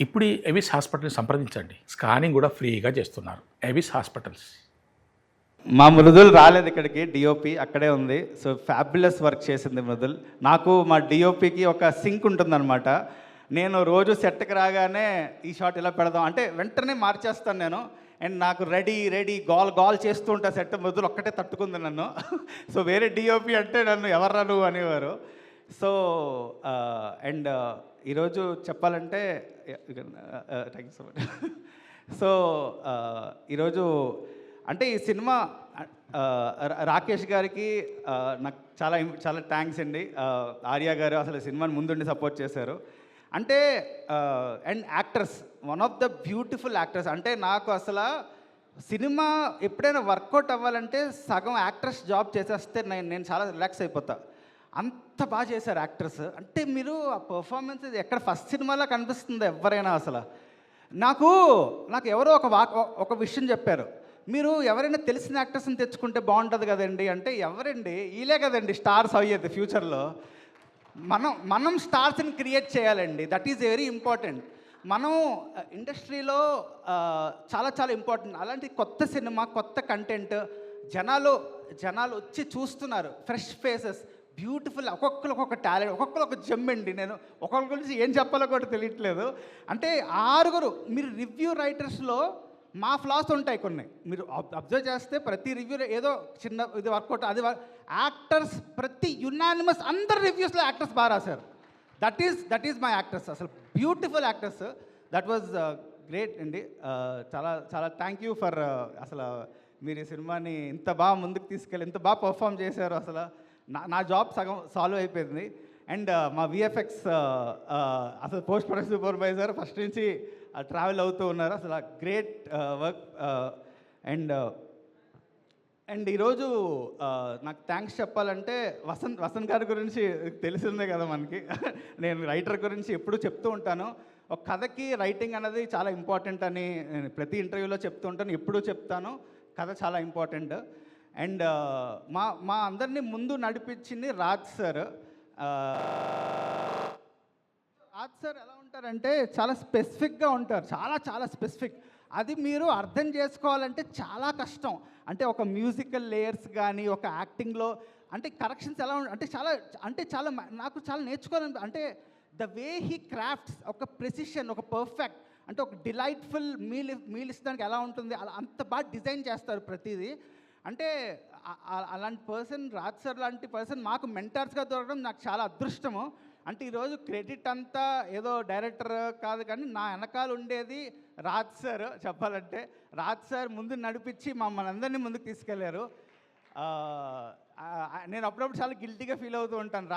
ఇప్పుడు ఈ ఎవిస్ హాస్పిటల్ని సంప్రదించండి. స్కానింగ్ కూడా ఫ్రీగా చేస్తున్నారు. Avis hospitals. మా మృదుల్ రాలేదు ఇక్కడికి, డిఓపి అక్కడే ఉంది. సో ఫ్యాబులస్ వర్క్ చేసింది మృదుల్. నాకు మా డిఓపికి ఒక సింక్ ఉంటుందన్నమాట. నేను రోజు సెట్కి రాగానే ఈ షాట్ ఇలా పెడదాం అంటే వెంటనే మార్చేస్తాను నేను. అండ్ నాకు రెడీ గోల్ గోల్ చేస్తూ ఉంటా సెట్. మృదుల్ ఒక్కటే తట్టుకుంది నన్ను. సో వేరే డిఓపి అంటే నన్ను ఎవర్రా నువ్వు అనేవారు. సో అండ్ ఈరోజు చెప్పాలంటే thank you so much. So ఈరోజు అంటే ఈ సినిమా రాకేష్ గారికి నాకు చాలా థ్యాంక్స్ అండి. ఆర్య గారు అసలు సినిమాని ముందుండి సపోర్ట్ చేశారు. అంటే and actors, one of the beautiful actors. అంటే నాకు అసలు సినిమా ఎప్పుడైనా వర్కౌట్ అవ్వాలంటే సగం యాక్టర్స్ జాబ్ చేసేస్తే నేను చాలా రిలాక్స్ అయిపోతా. అంత బాగా చేశారు యాక్టర్స్. అంటే మీరు ఆ పర్ఫార్మెన్స్ ఎక్కడ ఫస్ట్ సినిమాలో కనిపిస్తుంది ఎవరైనా అసలు. నాకు ఎవరో ఒక విషయం చెప్పారు, మీరు ఎవరైనా తెలిసిన యాక్టర్స్ని తెచ్చుకుంటే బాగుంటుంది కదండి అంటే, ఎవరండి వీళ్ళే కదండి స్టార్స్ అయ్యేది ఫ్యూచర్లో. మనం స్టార్స్ని క్రియేట్ చేయాలండి. That is very important. మనం ఇండస్ట్రీలో చాలా ఇంపార్టెంట్. అలాంటి కొత్త సినిమా, కొత్త కంటెంట్, జనాలు వచ్చి చూస్తున్నారు. ఫ్రెష్ ఫేసెస్, బ్యూటిఫుల్, ఒక్కొక్కరు ఒక్కొక్క టాలెంట్, ఒక్కొక్కరు ఒక జెమ్ అండి. నేను ఒక్కొక్కరి గురించి ఏం చెప్పాలో కూడా తెలియట్లేదు. అంటే 6 మీరు రివ్యూ రైటర్స్లో మా ఫ్లాస్ ఉంటాయి కొన్ని. మీరు అబ్జర్వ్ చేస్తే ప్రతి రివ్యూ ఏదో చిన్న ఇది వర్కౌట్, అది యాక్టర్స్ ప్రతి యునానిమస్ అందరు రివ్యూస్లో యాక్టర్స్ బాగా రాశారు. That is my actors. అసలు beautiful actors. That was great అండి. చాలా థ్యాంక్ యూ ఫర్ అసలు మీరు ఈ సినిమాని ఇంత బాగా ముందుకు తీసుకెళ్ళి ఇంత బాగా పర్ఫామ్ చేశారు. అసలు నా జాబ్ సగం సాల్వ్ అయిపోయింది. అండ్ మా విఎఫ్ఎక్స్ అసలు పోస్ట్ ప్రొడక్షన్ సూపర్వైజర్ ఫస్ట్ నుంచి ట్రావెల్ అవుతూ ఉన్నారు. అసలు గ్రేట్ వర్క్. అండ్ ఈరోజు నాకు థ్యాంక్స్ చెప్పాలంటే వసంత్ గారి గురించి తెలిసిందే కదా మనకి. నేను రైటర్ గురించి ఎప్పుడూ చెప్తూ ఉంటాను. ఒక కథకి రైటింగ్ అనేది చాలా ఇంపార్టెంట్ అని నేను ప్రతి ఇంటర్వ్యూలో చెప్తూ ఉంటాను, ఎప్పుడూ చెప్తాను. కథ చాలా ఇంపార్టెంట్. అండ్ మా అందరినీ ముందు నడిపించింది రాజ్ సార్. రాజ్ సార్ ఎలా ఉంటారంటే చాలా స్పెసిఫిక్గా ఉంటారు. చాలా స్పెసిఫిక్. అది మీరు అర్థం చేసుకోవాలంటే చాలా కష్టం. అంటే ఒక మ్యూజికల్ లేయర్స్ కానీ, ఒక యాక్టింగ్లో అంటే కరెక్షన్స్ ఎలా అంటే నాకు చాలా నేర్చుకోవాలని. అంటే ద వే హీ క్రాఫ్ట్స్, ఒక ప్రెసిషన్, ఒక పర్ఫెక్ట్, అంటే ఒక డిలైట్ఫుల్ మీల్ ఇస్తానికి ఎలా ఉంటుంది అలా అంత బాగా డిజైన్ చేస్తారు ప్రతిదీ. అంటే అలాంటి పర్సన్, రాజ్ సార్ లాంటి పర్సన్ మాకు మెంటర్స్గా దొరకడం నాకు చాలా అదృష్టము. అంటే ఈరోజు క్రెడిట్ అంతా ఏదో డైరెక్టర్ కాదు, కానీ నా వెనకాల ఉండేది రాజ్ సార్. చెప్పాలంటే రాజ్ సార్ ముందు నడిపించి మమ్మల్ని అందరినీ ముందుకు తీసుకెళ్లారు. నేను అప్పుడప్పుడు చాలా గిల్టీగా ఫీల్ అవుతూ ఉంటాను,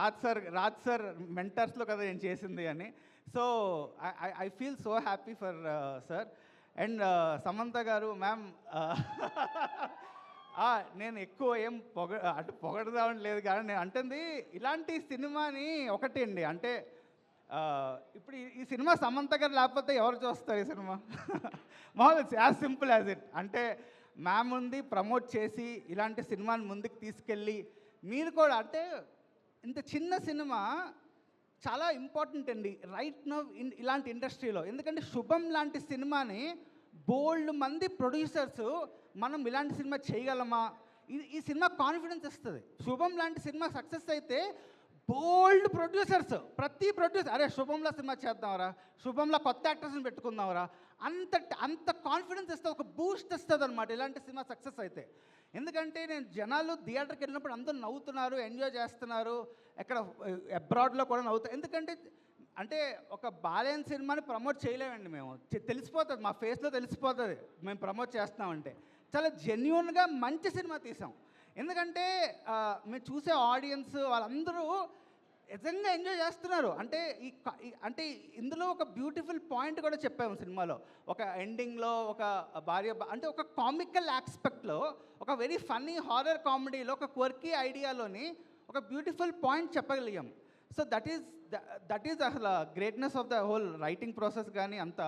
రాజ్ సార్ మెంటర్స్లో కదా నేను చేసింది అని. So I feel so happy for sir. And Samantha గారు మ్యామ్, నేను ఎక్కువ ఏం పొగడదామని లేదు, కానీ నేను అంటుంది ఇలాంటి సినిమాని ఒకటి అండి. అంటే ఇప్పుడు ఈ సినిమా సమంత గారు లేకపోతే ఎవరు చూస్తారు ఈ సినిమా? మామూలు యాజ్ సింపుల్ యాజ్ ఇట్. అంటే మ్యామ్ ఉంది, ప్రమోట్ చేసి ఇలాంటి సినిమాని ముందుకు తీసుకెళ్ళి మీరు కూడా, అంటే ఇంత చిన్న సినిమా చాలా ఇంపార్టెంట్ అండి రైట్ నౌ ఇలాంటి ఇండస్ట్రీలో. ఎందుకంటే శుభం లాంటి సినిమాని బోల్డ్ మంది ప్రొడ్యూసర్స్ మనం ఇలాంటి సినిమా చేయగలమా, ఈ సినిమా కాన్ఫిడెన్స్ ఇస్తుంది. శుభం లాంటి సినిమా సక్సెస్ అయితే బోల్డ్ ప్రొడ్యూసర్స్, ప్రతి ప్రొడ్యూసర్ అరే శుభంలో సినిమా చేద్దాంరా, శుభంలో కొత్త యాక్టర్స్ని పెట్టుకుందాంరా, అంత కాన్ఫిడెన్స్ ఇస్తుంది, ఒక బూస్ట్ ఇస్తుంది అనమాట ఇలాంటి సినిమా సక్సెస్ అయితే. ఎందుకంటే నేను జనాలు థియేటర్కి వెళ్ళినప్పుడు అందరూ నవ్వుతున్నారు, ఎంజాయ్ చేస్తున్నారు, ఎక్కడ అబ్రాడ్లో కూడా నవ్వుతారు. ఎందుకంటే అంటే ఒక బాలేని సినిమాని ప్రమోట్ చేయలేమండి మేము, తెలిసిపోతుంది, మా ఫేస్లో తెలిసిపోతుంది మేము ప్రమోట్ చేస్తున్నామంటే. చాలా జెన్యూన్గా మంచి సినిమా తీసాం. ఎందుకంటే మేము చూసే ఆడియన్స్ వాళ్ళందరూ నిజంగా ఎంజాయ్ చేస్తున్నారు. అంటే ఇందులో ఒక బ్యూటిఫుల్ పాయింట్ కూడా చెప్పాము సినిమాలో. ఒక ఎండింగ్లో ఒక భార్య, అంటే ఒక కామికల్ ఆస్పెక్ట్లో, ఒక వెరీ ఫన్నీ హారర్ కామెడీలో, ఒక క్వర్కీ ఐడియాలోని ఒక బ్యూటిఫుల్ పాయింట్ చెప్పగలిగాం. సో దట్ ఈజ్ అసలు greatness of the whole writing process కానీ అంతా.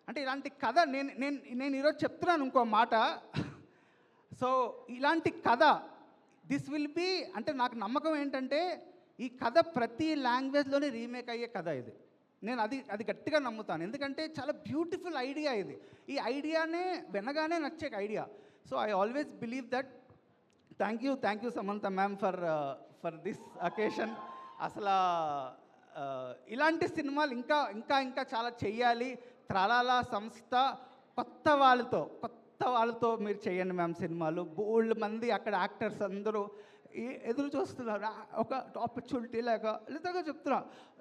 అంటే ఇలాంటి కథ నేను ఈరోజు చెప్తున్నాను ఇంకో మాట. సో ఇలాంటి కథ దిస్ విల్ బీ, అంటే నాకు నమ్మకం ఏంటంటే ఈ కథ ప్రతి లాంగ్వేజ్లోనే రీమేక్ అయ్యే కథ ఇది. నేను అది గట్టిగా నమ్ముతాను. ఎందుకంటే చాలా బ్యూటిఫుల్ ఐడియా ఇది. ఈ ఐడియానే వినగానే నచ్చే idea. So I always believe that. Thank you Samantha ma'am for this occasion. అసలు ఇలాంటి సినిమాలు ఇంకా చాలా చెయ్యాలి. త్రాలాల సంస్థ కొత్త వాళ్ళతో మీరు చేయండి మ్యామ్ సినిమాలు. బోల్డ్ మంది అక్కడ యాక్టర్స్ అందరూ ఎదురు చూస్తున్నారు ఒక ఆపర్చునిటీ లేక. లేదంగా చెప్తున్నా,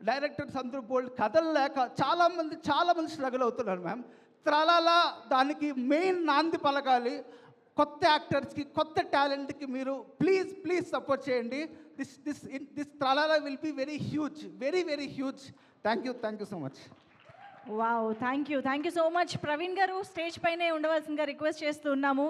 డైరెక్టర్స్ అందరూ బోల్డ్ కథలు లేక చాలామంది స్ట్రగుల్ అవుతున్నారు మ్యామ్. త్రాలాల దానికి మెయిన్ నాంది పలకాలి. కొత్త యాక్టర్స్కి, కొత్త టాలెంట్కి మీరు ప్లీజ్ సపోర్ట్ చేయండి. దిస్ త్రాలాల will be very huge. Thank you so much. Wow, thank you so much. Praveen గారు స్టేజ్ పైనే ఉండవలసిందిగా రిక్వెస్ట్ చేస్తున్నాము.